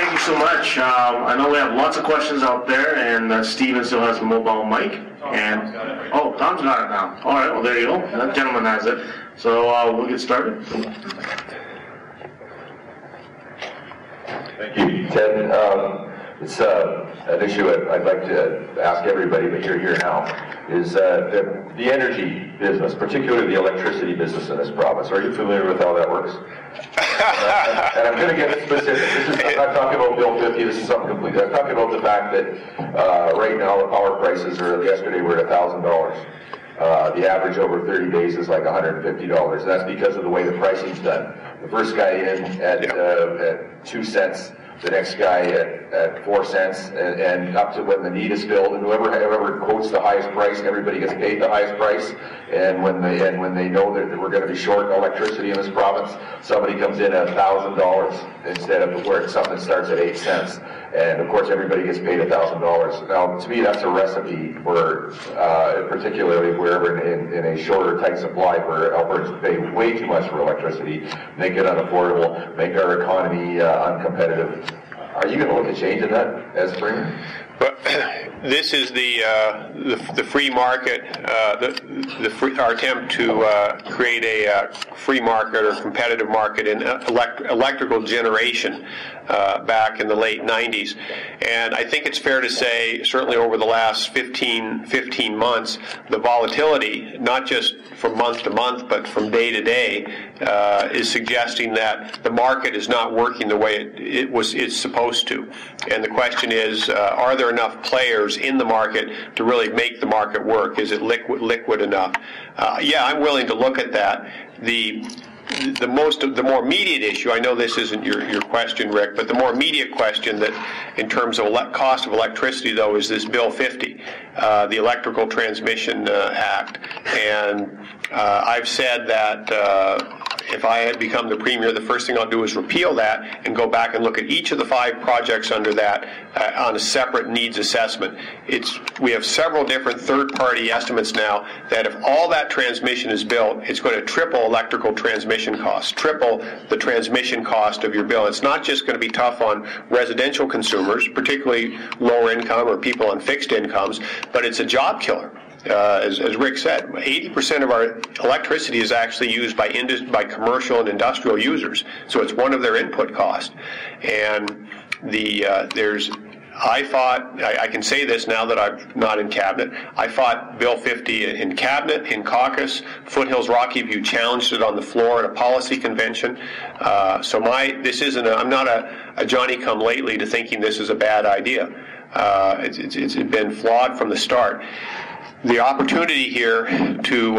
thank you so much. I know we have lots of questions out there, and Steven still has a mobile mic. And Tom's got it now. All right, well, there you go. That gentleman has it. So we'll get started. Thank you, Ted. It's an issue I'd like to ask everybody, but you're here now, is the energy business, particularly the electricity business in this province. Are you familiar with how that works? And I'm going to get specific. I'm not talking about Bill 50. This is something completely. I'm talking about the fact that right now our prices yesterday were at $1,000. The average over 30 days is like $150. That's because of the way the pricing's done. The first guy in at 2 cents, the next guy at 4 cents, and up to when the need is filled, and whoever quotes the highest price, everybody gets paid the highest price. And when they know that we're going to be short electricity in this province, somebody comes in at $1,000 instead of where something starts at 8 cents. And of course, everybody gets paid $1,000. Now, to me, that's a recipe for, particularly wherever in a shorter, tight supply, where Albertans pay way too much for electricity, make it unaffordable, make our economy uncompetitive. Are you going to look at changing that as Premier? But this is the free market, our attempt to create a free market or competitive market in electrical generation back in the late 90s. And I think it's fair to say, certainly over the last 15 months, the volatility, not just from month to month, but from day to day, is suggesting that the market is not working the way it's supposed to. And the question is, are there enough players in the market to really make the market work? Is it liquid enough? Yeah, I'm willing to look at that. The more immediate issue, I know this isn't your question, Rick, but the more immediate question that in terms of cost of electricity, though, is this Bill 50, the Electrical Transmission Act. And I've said that if I had become the Premier, the first thing I'll do is repeal that and go back and look at each of the 5 projects under that on a separate needs assessment. We have several different third-party estimates now that if all that transmission is built, it's going to triple electrical transmission costs, triple the transmission cost of your bill. It's not just going to be tough on residential consumers, particularly lower income or people on fixed incomes, but it's a job killer. As Rick said, 80% of our electricity is actually used by commercial and industrial users, so it's one of their input costs. And I can say this now that I'm not in Cabinet, I fought Bill 50 in Cabinet, in caucus. Foothills Rocky View challenged it on the floor at a policy convention. I'm not a Johnny-come-lately to thinking this is a bad idea. It's been flawed from the start. The opportunity here to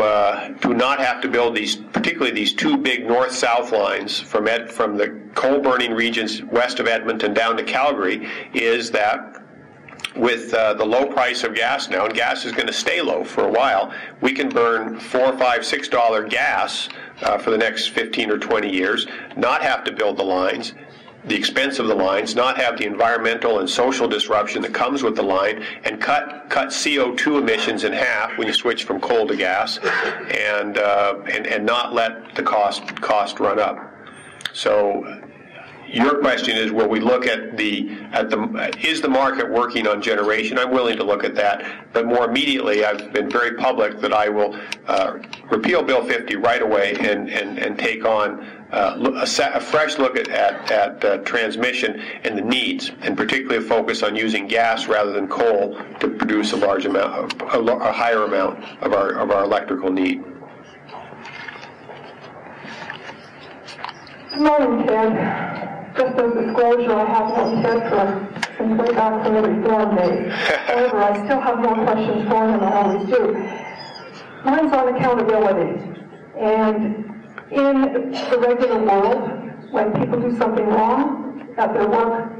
not have to build particularly these 2 big north-south lines from the coal-burning regions west of Edmonton down to Calgary, is that with the low price of gas now, and gas is going to stay low for a while, we can burn $4, $5, $6 gas for the next 15 or 20 years, not have to build the lines, the expense of the lines, not have the environmental and social disruption that comes with the line, and cut CO2 emissions in half when you switch from coal to gas, and not let the cost run up. So your question is, will we look at is the market working on generation? I'm willing to look at that, but more immediately, I've been very public that I will repeal Bill 50 right away and take on a fresh look at transmission and the needs, and particularly a focus on using gas rather than coal to produce a higher amount of our electrical need. Good morning, Ted. Just as disclosure, I have known Ted since way back from the Reform days. However, I still have more questions for him, I always do. Mine's on accountability. And in the regular world, when people do something wrong at their work,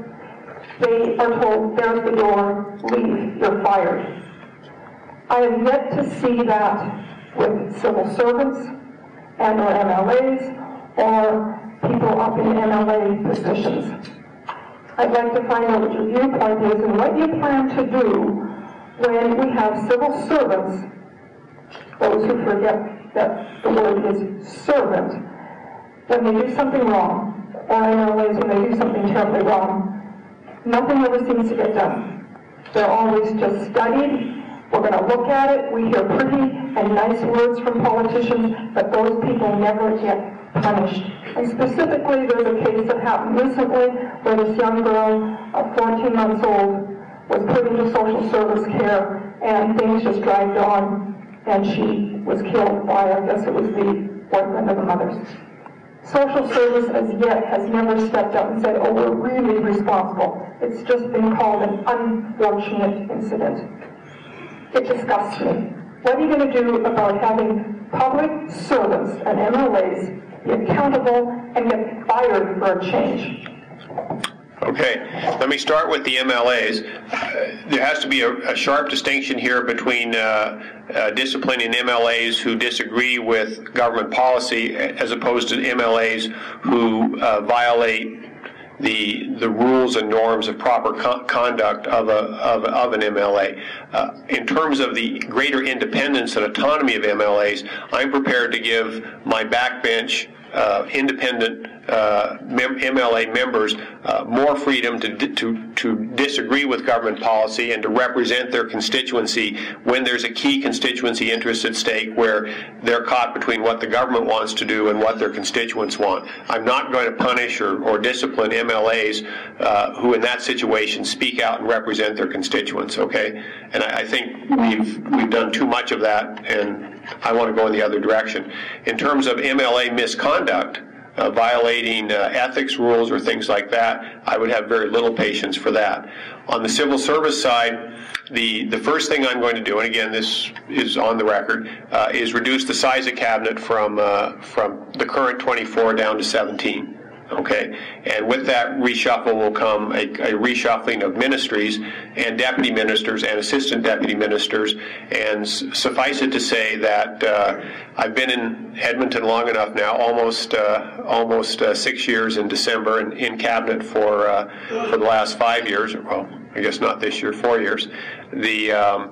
they are told, there's the door, leave, you're fired. I have yet to see that with civil servants and or MLAs or people up in MLA positions. I'd like to find out what your viewpoint is and what you plan to do when we have civil servants, those who forget that the word is servant, when they do something wrong, or MLAs when they do something terribly wrong, Nothing ever seems to get done. They're always just studied. We're going to look at it. We hear pretty and nice words from politicians, but those people never get punished. And specifically, there's a case that happened recently where this young girl, 14 months old, was put into social service care, and things just dragged on, and she was killed by, I guess it was the boyfriend of the mother's. Social service as yet has never stepped up and said, oh, we're really responsible. It's just been called an unfortunate incident. It disgusts me. What are you going to do about having public servants and MLAs be accountable and get fired for a change? Okay, let me start with the MLAs. There has to be a sharp distinction here between disciplining MLAs who disagree with government policy as opposed to MLAs who violate the rules and norms of proper conduct of an MLA. In terms of the greater independence and autonomy of MLAs, I'm prepared to give my backbench independent MLA members more freedom to disagree with government policy and to represent their constituency when there's a key constituency interest at stake where they're caught between what the government wants to do and what their constituents want. I'm not going to punish or discipline MLAs who in that situation speak out and represent their constituents, okay? And I think we've done too much of that, and I want to go in the other direction. In terms of MLA misconduct, violating ethics rules or things like that, I would have very little patience for that. On the civil service side, the first thing I'm going to do, and again this is on the record, is reduce the size of cabinet from the current 24 down to 17. Okay, and with that reshuffle will come a reshuffling of ministries and deputy ministers and assistant deputy ministers, and suffice it to say that I've been in Edmonton long enough now, almost 6 years in December, and in cabinet for the last 5 years, well, I guess not this year, 4 years. I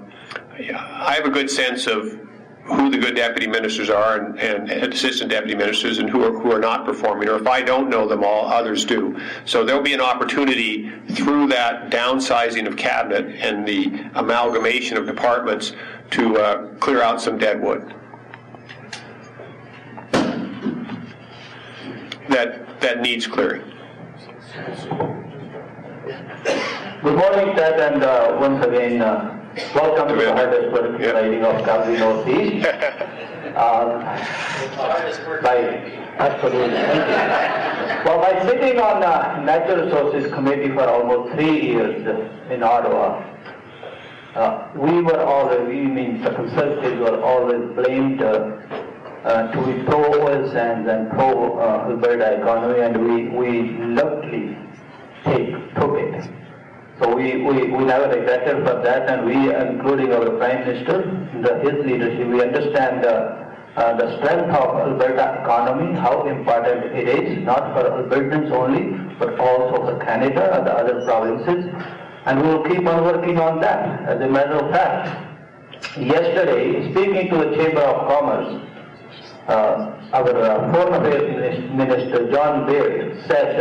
have a good sense of who the good deputy ministers are and assistant deputy ministers and who are not performing, or if I don't know them all, others do. So there'll be an opportunity through that downsizing of cabinet and the amalgamation of departments to clear out some dead wood. That needs clearing. Good morning, Ted, and once again, welcome to the hardest working riding of Calgary Northeast. Absolutely. Well, by sitting on the Natural Resources Committee for almost 3 years in Ottawa, the Conservatives were always blamed to be pro-oil sands and pro-Alberta economy, and we luckily took it. So we never regretted for that, and we, including our Prime Minister, his leadership, we understand the strength of Alberta economy, how important it is, not for Albertans only, but also for Canada and the other provinces, and we will keep on working on that. As a matter of fact, yesterday, speaking to the Chamber of Commerce, our Foreign Affairs Minister, John Baird, said,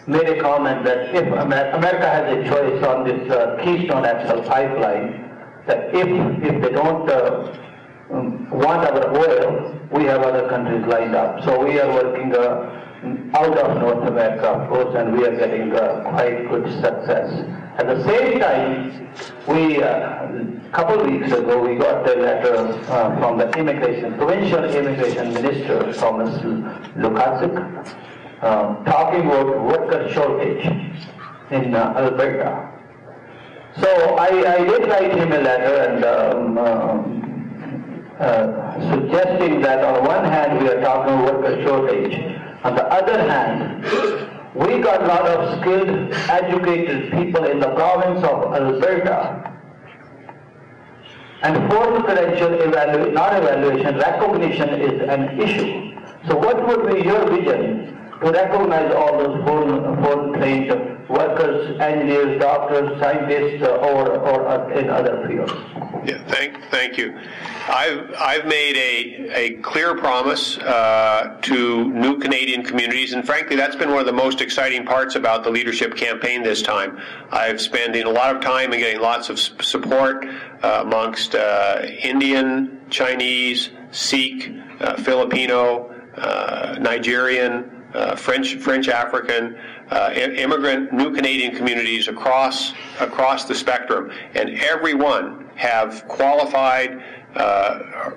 made a comment that if America has a choice on this Keystone XL pipeline, that if they don't want our oil, we have other countries lined up. So we are working out of North America, of course, and we are getting quite good success. At the same time, a couple of weeks ago, we got a letter from the Provincial Immigration Minister, Thomas Lukasik, talking about worker shortage in Alberta. So I did write him a letter and suggesting that on one hand we are talking about worker shortage, on the other hand we got a lot of skilled, educated people in the province of Alberta, and formal credential recognition is an issue. So what would be your vision to recognize all those foreign trained workers, engineers, doctors, scientists, or in other fields? Yeah, thank you. I've made a clear promise to new Canadian communities, and frankly, that's been one of the most exciting parts about the leadership campaign this time. I've spending a lot of time and getting lots of support amongst Indian, Chinese, Sikh, Filipino, Nigerian, French African, immigrant new Canadian communities across the spectrum, and everyone have qualified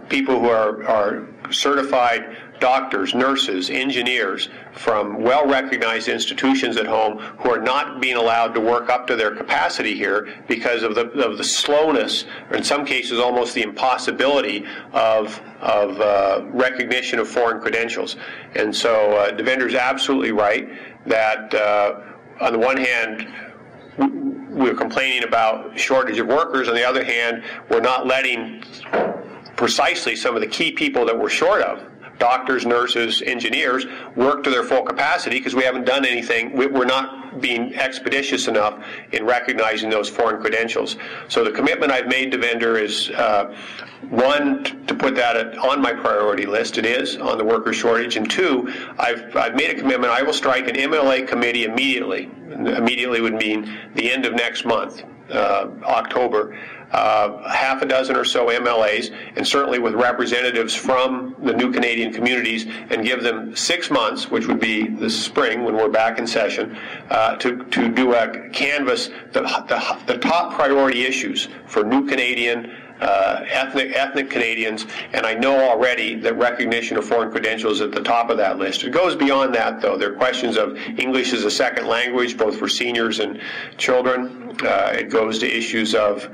people who are certified doctors, nurses, engineers from well-recognized institutions at home who are not being allowed to work up to their capacity here because of the slowness, or in some cases almost the impossibility of recognition of foreign credentials. And so Devender's absolutely right that on the one hand, we're complaining about shortage of workers. On the other hand, we're not letting precisely some of the key people that we're short of, doctors, nurses, engineers, work to their full capacity because we haven't done anything. We're not being expeditious enough in recognizing those foreign credentials. So the commitment I've made to Devender is, one, to put that on my priority list. It is on the worker shortage. And two, I've made a commitment. I will strike an MLA committee immediately. Immediately would mean the end of next month, October. Half a dozen or so MLAs, and certainly with representatives from the new Canadian communities, and give them 6 months, which would be this spring when we're back in session, to do a canvass, the top priority issues for new Canadian, ethnic Canadians, and I know already that recognition of foreign credentials is at the top of that list. It goes beyond that, though. There are questions of English as a second language, both for seniors and children. It goes to issues of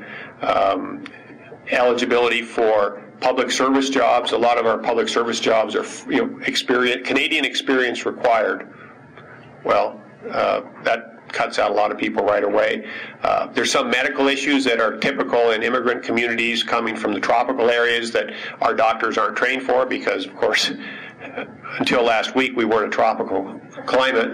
eligibility for public service jobs. A lot of our public service jobs are, Canadian experience required. Well, that cuts out a lot of people right away. There's some medical issues that are typical in immigrant communities coming from the tropical areas that our doctors aren't trained for because, of course, until last week we weren't a tropical climate.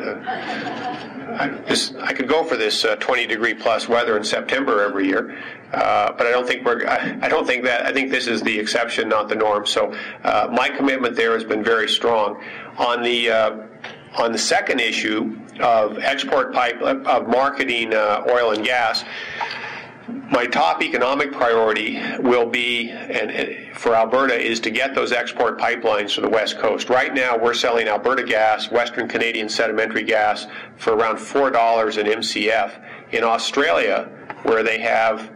I could go for this 20-degree plus weather in September every year, but I think this is the exception, not the norm. So my commitment there has been very strong. On the second issue of of marketing oil and gas, my top economic priority will be, and for Alberta, is to get those export pipelines to the West Coast. Right now, we're selling Alberta gas, Western Canadian sedimentary gas, for around $4 an MCF. In Australia, where they have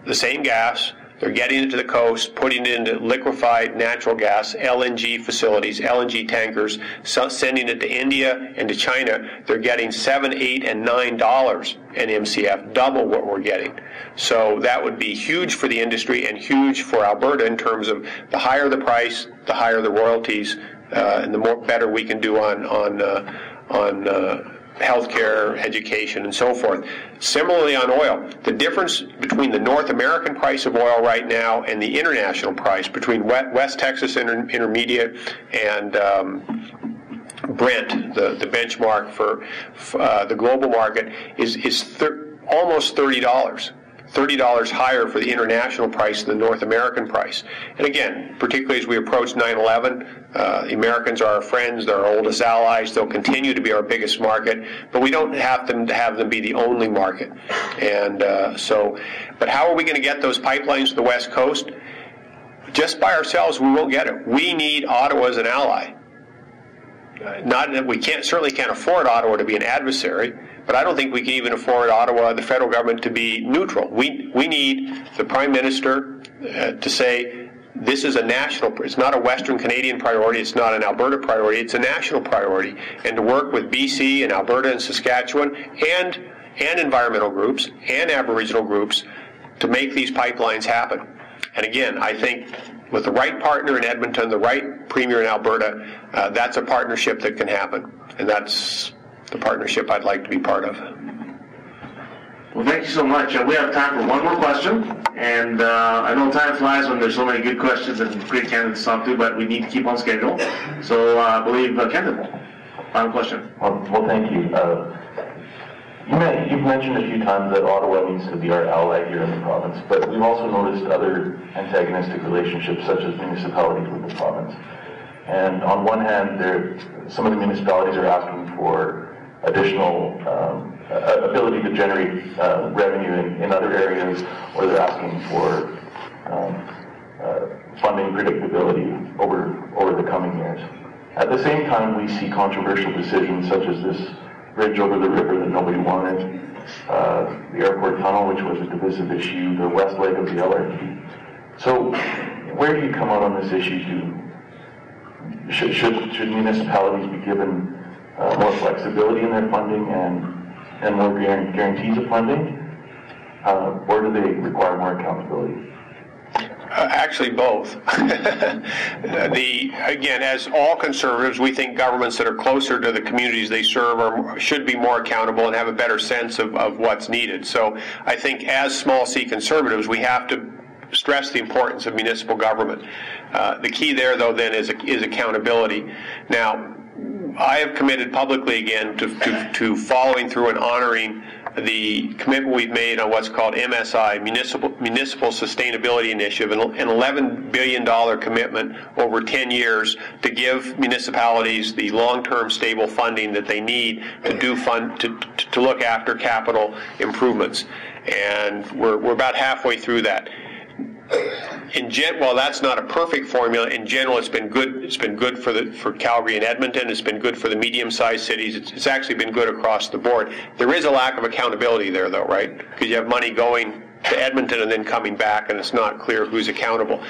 the same gas, they're getting it to the coast, putting it into liquefied natural gas, LNG facilities, LNG tankers, sending it to India and to China. They're getting $7, $8, and $9 an MCF, double what we're getting. So that would be huge for the industry and huge for Alberta in terms of the higher the price, the higher the royalties, and the better we can do on healthcare, education, and so forth. Similarly on oil, the difference between the North American price of oil right now and the international price, between West Texas Intermediate and Brent, the benchmark for the global market, is almost $30. $30 higher for the international price than the North American price. And again, particularly as we approach 9/11, the Americans are our friends, they're our oldest allies, they'll continue to be our biggest market, but we don't have to have them be the only market. And but how are we going to get those pipelines to the West Coast? Just by ourselves, we won't get it. We need Ottawa as an ally. Not that we certainly can't afford Ottawa to be an adversary, but I don't think we can even afford Ottawa, the federal government, to be neutral. We need the Prime Minister to say this is a national, it's not a Western Canadian priority, it's not an Alberta priority, it's a national priority, and to work with BC and Alberta and Saskatchewan and environmental groups and Aboriginal groups to make these pipelines happen. And again, I think with the right partner in Edmonton, the right premier in Alberta, that's a partnership that can happen. And that's the partnership I'd like to be part of. Well, thank you so much. We have time for one more question. And I know time flies when there's so many good questions and great candidates to talk to, but we need to keep on schedule. So I believe, Kendall, final question. Well, thank you. You've mentioned a few times that Ottawa needs to be our ally here in the province, but we've also noticed other antagonistic relationships, such as municipalities with the province. And on one hand, some of the municipalities are asking for additional ability to generate revenue in other areas, or they're asking for funding predictability over the coming years. At the same time, we see controversial decisions such as this bridge over the river that nobody wanted, the airport tunnel, which was a divisive issue, the west leg of the LRT. So where do you come out on this issue? Should municipalities be given more flexibility in their funding and more guarantees of funding, or do they require more accountability? Actually, both. Again, as all conservatives, we think governments that are closer to the communities they serve should be more accountable and have a better sense of what's needed. So I think as small C conservatives, we have to stress the importance of municipal government. The key there, though, then is accountability. Now, I have committed publicly again to following through and honoring the commitment we've made on what's called MSI, Municipal Sustainability Initiative, an $11 billion commitment over 10 years to give municipalities the long-term stable funding that they need to look after capital improvements. And we're about halfway through that. While that's not a perfect formula, in general it's been good. It's been good for Calgary and Edmonton. It's been good for the medium-sized cities. It's actually been good across the board. There is a lack of accountability there, though, right? Because you have money going to Edmonton and then coming back, and it's not clear who's accountable.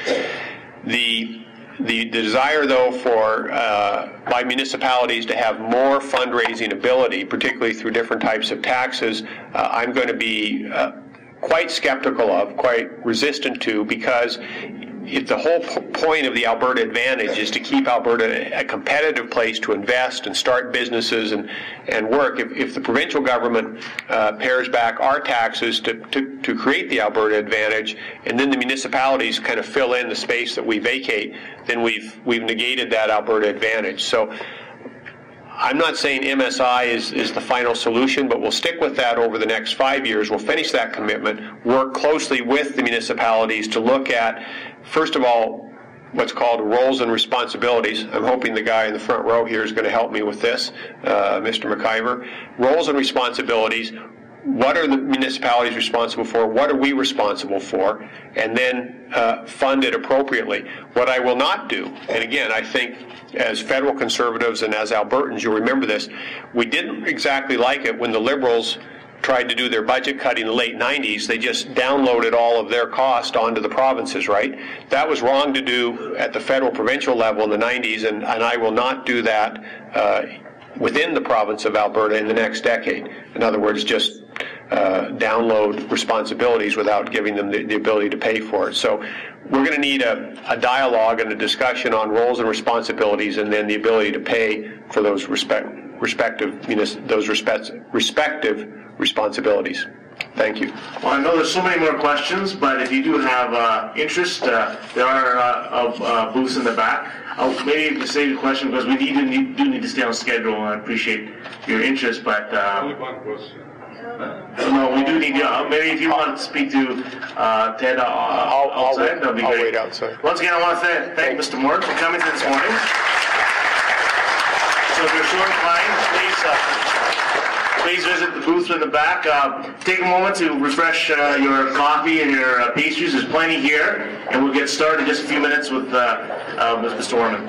The desire, though, by municipalities to have more fundraising ability, particularly through different types of taxes, I'm going to be quite skeptical of, quite resistant to, because if the whole point of the Alberta Advantage is to keep Alberta a competitive place to invest and start businesses and work, if the provincial government pares back our taxes to create the Alberta Advantage, and then the municipalities kind of fill in the space that we vacate, then we've negated that Alberta Advantage. So I'm not saying MSI is the final solution, but we'll stick with that over the next 5 years. We'll finish that commitment, work closely with the municipalities to look at, first of all, what's called roles and responsibilities. I'm hoping the guy in the front row here is going to help me with this, Mr. McIver. Roles and responsibilities. What are the municipalities responsible for? What are we responsible for? And then fund it appropriately. What I will not do, and again, I think as federal conservatives and as Albertans, you'll remember this, we didn't exactly like it when the Liberals tried to do their budget cutting in the late 90s. They just downloaded all of their cost onto the provinces, right? That was wrong to do at the federal provincial level in the 90s, and I will not do that within the province of Alberta in the next decade. In other words, just download responsibilities without giving them the ability to pay for it. So we're going to need a dialogue and a discussion on roles and responsibilities, and then the ability to pay for those respective responsibilities. Thank you. Well, I know there's so many more questions, but if you do have interest, there are booths in the back. Maybe you can save the question because we do need to stay on schedule, and I appreciate your interest, but only one question. No, we do need you. Maybe if you want to speak to Ted outside, that would be great. I'll wait outside. Once again, I want to thank Mr. Moore for coming this morning. So if you're so inclined, please visit the booth in the back. Take a moment to refresh your coffee and your pastries. There's plenty here, and we'll get started in just a few minutes with Mr. Orman.